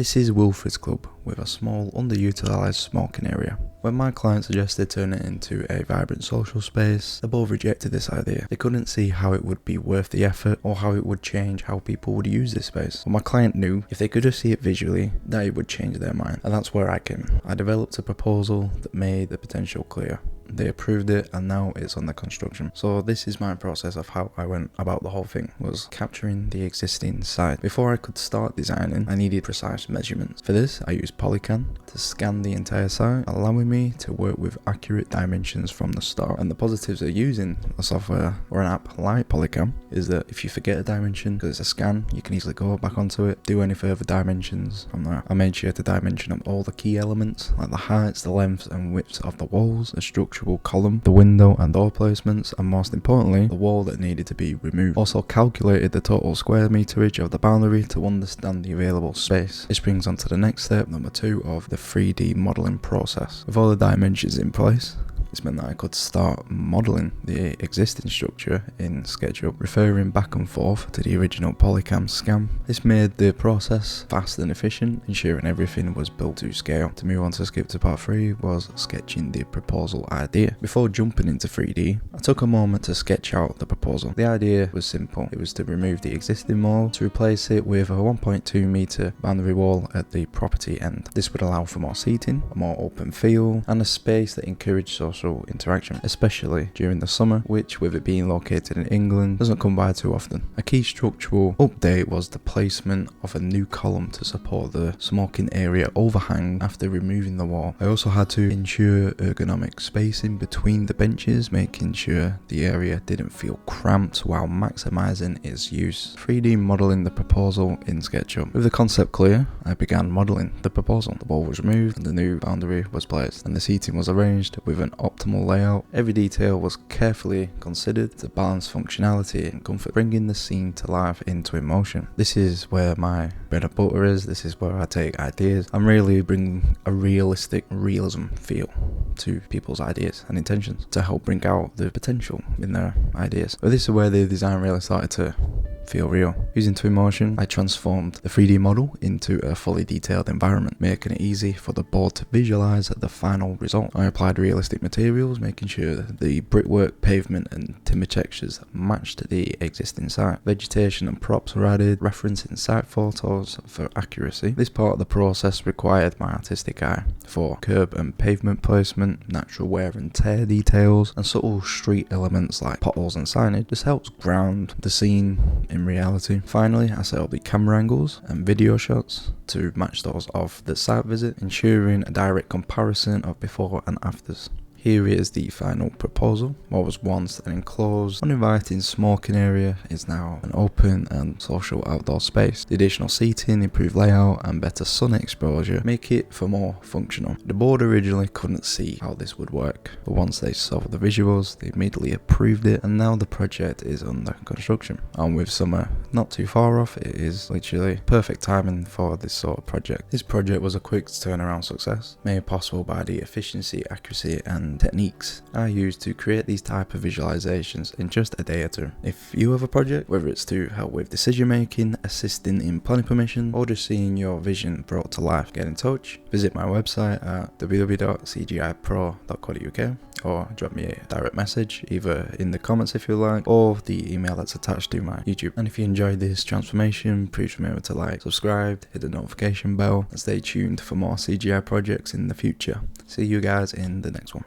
This is Wilfred's Club with a small underutilised smoking area. When my client suggested turning it into a vibrant social space, they both rejected this idea. They couldn't see how it would be worth the effort or how it would change how people would use this space. But my client knew if they could just see it visually, that it would change their mind. And that's where I came in. I developed a proposal that made the potential clear. They approved it and now it's under construction. So this is my process of how I went about the whole thing, was capturing the existing site. Before I could start designing, I needed precise measurements. For this, I used Polycan to scan the entire site, allowing me to work with accurate dimensions from the start. And the positives of using a software or an app like Polycan is that if you forget a dimension, because it's a scan, you can easily go back onto it, do any further dimensions from that. I made sure to dimension up all the key elements, like the heights, the lengths and widths of the walls, the structural column, the window and door placements, and most importantly, the wall that needed to be removed. Also calculated the total square meterage of the boundary to understand the available space. This brings on to the next step, number 2 of the 3D modelling process. With all the dimensions in place, this meant that I could start modelling the existing structure in SketchUp, referring back and forth to the original Polycan scan. This made the process fast and efficient, ensuring everything was built to scale. To move on to skip to part 3 was sketching the proposal idea. Before jumping into 3D, I took a moment to sketch out the proposal. The idea was simple. It was to remove the existing wall, to replace it with a 1.2 meter boundary wall at the property end. This would allow for more seating, a more open feel, and a space that encouraged social interaction, especially during the summer, which, with it being located in England, doesn't come by too often. A key structural update was the placement of a new column to support the smoking area overhang after removing the wall. I also had to ensure ergonomic spacing between the benches, making sure the area didn't feel cramped while maximizing its use. 3D modeling the proposal in SketchUp. With the concept clear, I began modeling the proposal. The wall was removed and the new boundary was placed, and the seating was arranged with an optimal layout. Every detail was carefully considered to balance functionality and comfort, bringing the scene to life into emotion. This is where my bread and butter is. This is where I take ideas and really bring a realistic realism feel to people's ideas and intentions to help bring out the potential in their ideas. But this is where the design really started to feel real. Using Twinmotion, I transformed the 3D model into a fully detailed environment, making it easy for the board to visualize the final result. I applied realistic materials, making sure that the brickwork, pavement and timber textures matched the existing site. Vegetation and props were added, referencing site photos for accuracy. This part of the process required my artistic eye for curb and pavement placement, natural wear and tear details, and subtle street elements like potholes and signage. This helps ground the scene in reality. Finally, I set up the camera angles and video shots to match those of the site visit, ensuring a direct comparison of before and afters. Here is the final proposal. What was once an enclosed, uninviting smoking area is now an open and social outdoor space. The additional seating, improved layout and better sun exposure make it for more functional. The board originally couldn't see how this would work, but once they saw the visuals, they immediately approved it, and now the project is under construction. And with summer not too far off, it is literally perfect timing for this sort of project. This project was a quick turnaround success, made possible by the efficiency, accuracy and techniques I use to create these type of visualizations in just a day or two. If you have a project, whether it's to help with decision making, assisting in planning permission, or just seeing your vision brought to life, get in touch. Visit my website at www.cgipro.co.uk or drop me a direct message either in the comments if you like, or the email that's attached to my YouTube. And if you enjoyed this transformation, please remember to like, subscribe, hit the notification bell and stay tuned for more CGI projects in the future. See you guys in the next one.